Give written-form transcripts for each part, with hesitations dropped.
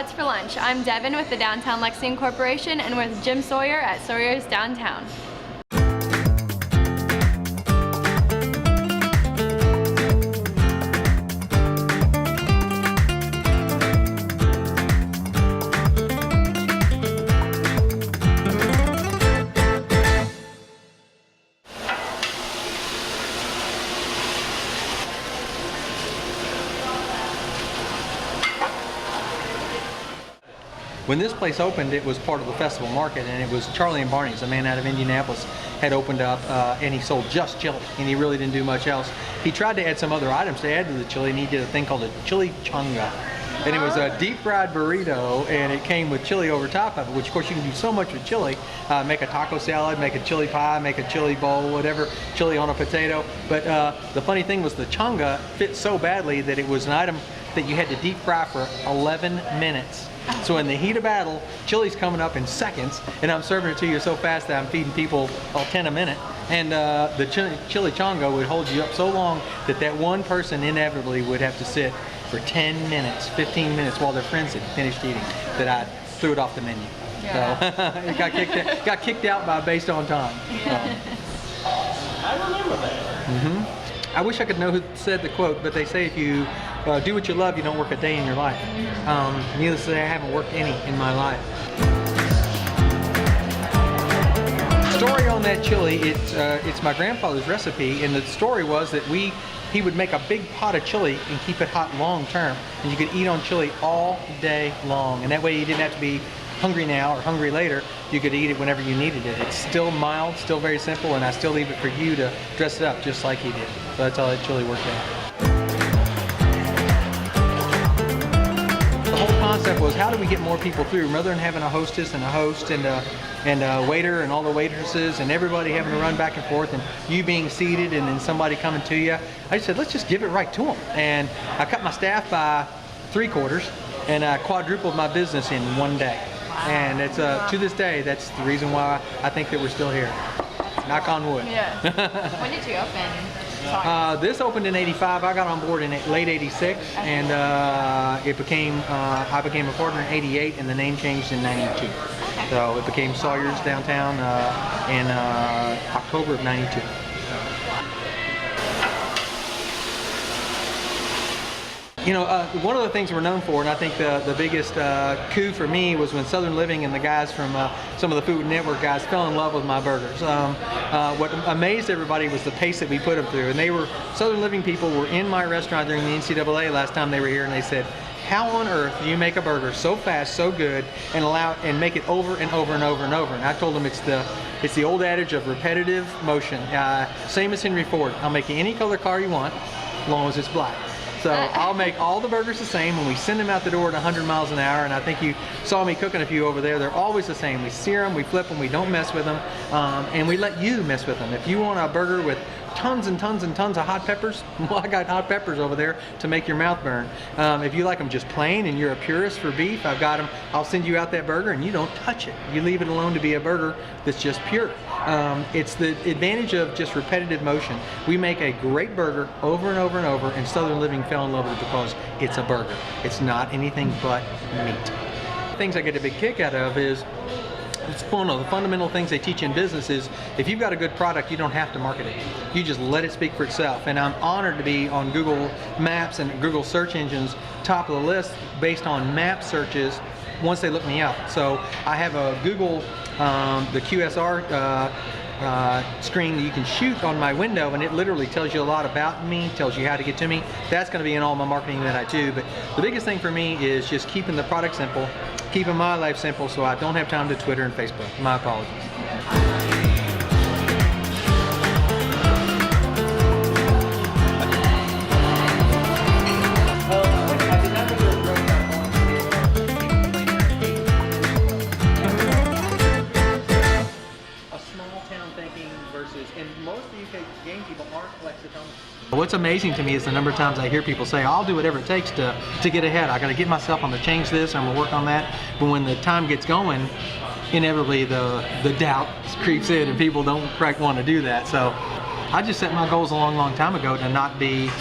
what's for lunch? I'm Devin with the Downtown Lexington Corporation and with Jim Sawyer at Sawyers Downtown. When this place opened, it was part of the festival market, and it was Charlie and Barney's, a man out of Indianapolis, had opened up, and he sold just chili, and he really didn't do much else. He tried to add some other items to add to the chili, and he did a thing called a Chili Chango. And it was a deep fried burrito, and it came with chili over top of it, which of course you can do so much with chili. Make a taco salad, make a chili pie, make a chili bowl, whatever, chili on a potato. But the funny thing was the changa fit so badly that it was an item that you had to deep fry for 11 minutes. So in the heat of battle, chili's coming up in seconds, and I'm serving it to you so fast that I'm feeding people 10 a minute. And the chili chango would hold you up so long that that one person inevitably would have to sit for 10 minutes, 15 minutes while their friends had finished eating, that I threw it off the menu. Yeah. So it got kicked out based on time. Yeah. So. I remember that. I wish I could know who said the quote, but they say if you do what you love, you don't work a day in your life. Needless to say, I haven't worked any in my life. Story on that chili, it's my grandfather's recipe, and the story was that he would make a big pot of chili and keep it hot long term, and you could eat on chili all day long, and that way you didn't have to be hungry now or hungry later. You could eat it whenever you needed it. It's still mild, still very simple, and I still leave it for you to dress it up just like he did. So that's how that chili worked out. The whole concept was, how do we get more people through? Rather than having a hostess and a host and a waiter and all the waitresses and everybody having to run back and forth and you being seated and then somebody coming to you, I just said, let's just give it right to them. And I cut my staff by 3/4 and I quadrupled my business in one day. And it's to this day, that's the reason why I think that we're still here. Knock on wood. Yeah. When did you open? This opened in '85. I got on board in late '86, and I became a partner in '88, and the name changed in '92. Okay. So it became Sawyers Downtown in October of '92. You know, one of the things we're known for, and I think the biggest coup for me was when Southern Living and the guys from some of the Food Network guys fell in love with my burgers. What amazed everybody was the pace that we put them through. And Southern Living people were in my restaurant during the NCAA last time they were here, and they said, how on earth do you make a burger so fast, so good, and make it over and over and over and over? And I told them it's the old adage of repetitive motion. Same as Henry Ford. I'll make you any color car you want, as long as it's black. So I'll make all the burgers the same when we send them out the door at 100 miles an hour, and I think you saw me cooking a few over there. They're always the same. We sear them, we flip them, we don't mess with them, and we let you mess with them. If you want a burger with tons and tons and tons of hot peppers, well, I got hot peppers over there to make your mouth burn. If you like them just plain and you're a purist for beef, I've got them. I'll send you out that burger and you don't touch it. You leave it alone to be a burger that's just pure. It's the advantage of just repetitive motion. We make a great burger over and over and over, and Southern Living fell in love with it because it's a burger. It's not anything but meat. Things I get a big kick out of is, it's one of the fundamental things they teach in business is, if you've got a good product, you don't have to market it. You just let it speak for itself. And I'm honored to be on Google Maps and Google search engines top of the list based on map searches once they look me up. So I have a Google, the QSR screen that you can shoot on my window, and it literally tells you a lot about me, tells you how to get to me. That's going to be in all my marketing that I do. But the biggest thing for me is just keeping the product simple, keeping my life simple, so I don't have time to Twitter and Facebook. My apologies. And most of the UK game people aren't Lexington. What's amazing to me is the number of times I hear people say, I'll do whatever it takes to get ahead. I got to get myself on to change this, I'm going to work on that. But when the time gets going, inevitably the doubt creeps in and people don't quite want to do that. So I just set my goals a long time ago to not be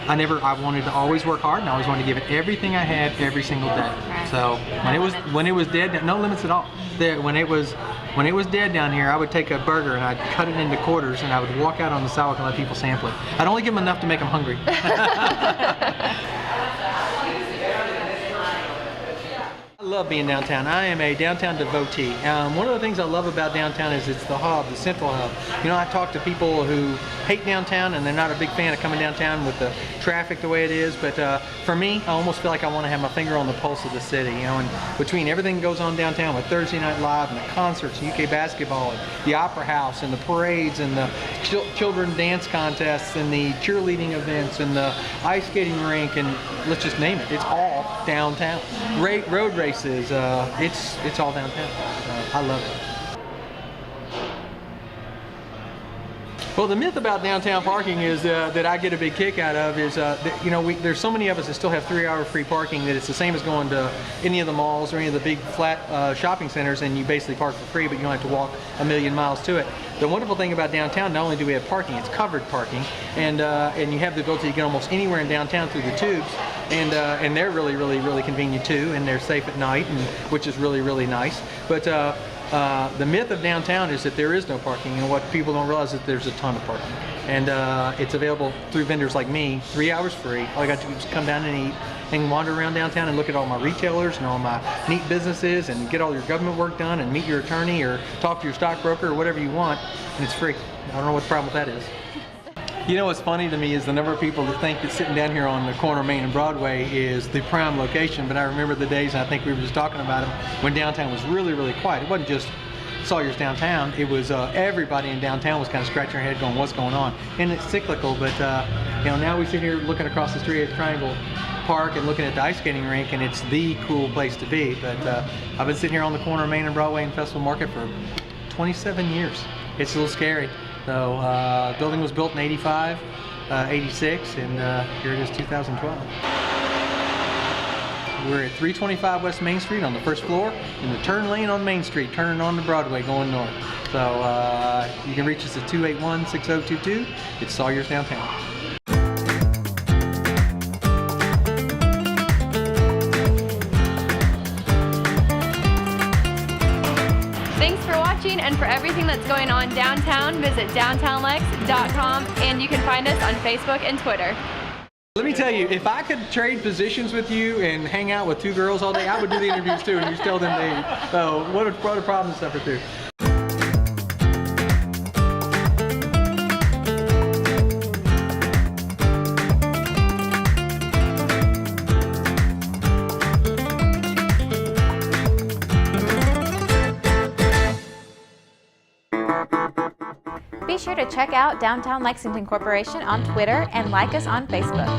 I wanted to always work hard, and I always wanted to give it everything I had every single day. So when it was dead, no limits at all. When it was dead down here, I would take a burger and I'd cut it into quarters, and I would walk out on the sidewalk and let people sample it. I'd only give them enough to make them hungry. I love being downtown. I am a downtown devotee. One of the things I love about downtown is it's the hub, the central hub. You know, I talk to people who hate downtown and they're not a big fan of coming downtown with the traffic the way it is, but for me, I almost feel like I want to have my finger on the pulse of the city, you know, and between everything that goes on downtown with Thursday Night Live and the concerts, and UK basketball, and the Opera House, and the parades, and the children dance contests, and the cheerleading events, and the ice skating rink, and let's just name it, it's all downtown. Road races, it's all downtown. I love it. Well, the myth about downtown parking is that I get a big kick out of is that, you know, there's so many of us that still have 3-hour free parking that it's the same as going to any of the malls or any of the big flat shopping centers, and you basically park for free, but you don't have to walk a million miles to it. The wonderful thing about downtown, not only do we have parking, it's covered parking, and you have the ability to get almost anywhere in downtown through the tubes, and they're really convenient too, and they're safe at night, and which is really nice. But the myth of downtown is that there is no parking, and what people don't realize is that there's a ton of parking, and it's available through vendors like me, 3 hours free. All I got to do is come down and eat and wander around downtown and look at all my retailers and all my neat businesses and get all your government work done and meet your attorney or talk to your stockbroker or whatever you want, and it's free. I don't know what the problem with that is. You know what's funny to me is the number of people that think that sitting down here on the corner of Main and Broadway is the prime location, but I remember the days, and I think we were just talking about them, when downtown was really quiet. It wasn't just Sawyers downtown, it was everybody in downtown was kind of scratching their head going, what's going on? And it's cyclical, but you know, now we sit here looking across the street at Triangle Park and looking at the ice skating rink, and it's the cool place to be. But I've been sitting here on the corner of Main and Broadway and Festival Market for 27 years. It's a little scary. So the building was built in 85, 86, and here it is 2012. We're at 325 West Main Street on the first floor in the turn lane on Main Street, turning on to Broadway going north. So you can reach us at 281-6022. It's Sawyers Downtown. Thanks for watching, and for everything that's going on downtown, visit downtownlex.com, and you can find us on Facebook and Twitter. Let me tell you, if I could trade positions with you and hang out with 2 girls all day, I would do the interviews too, and you tell them to eat. So what a problem to suffer through. Be sure to check out Downtown Lexington Corporation on Twitter and like us on Facebook.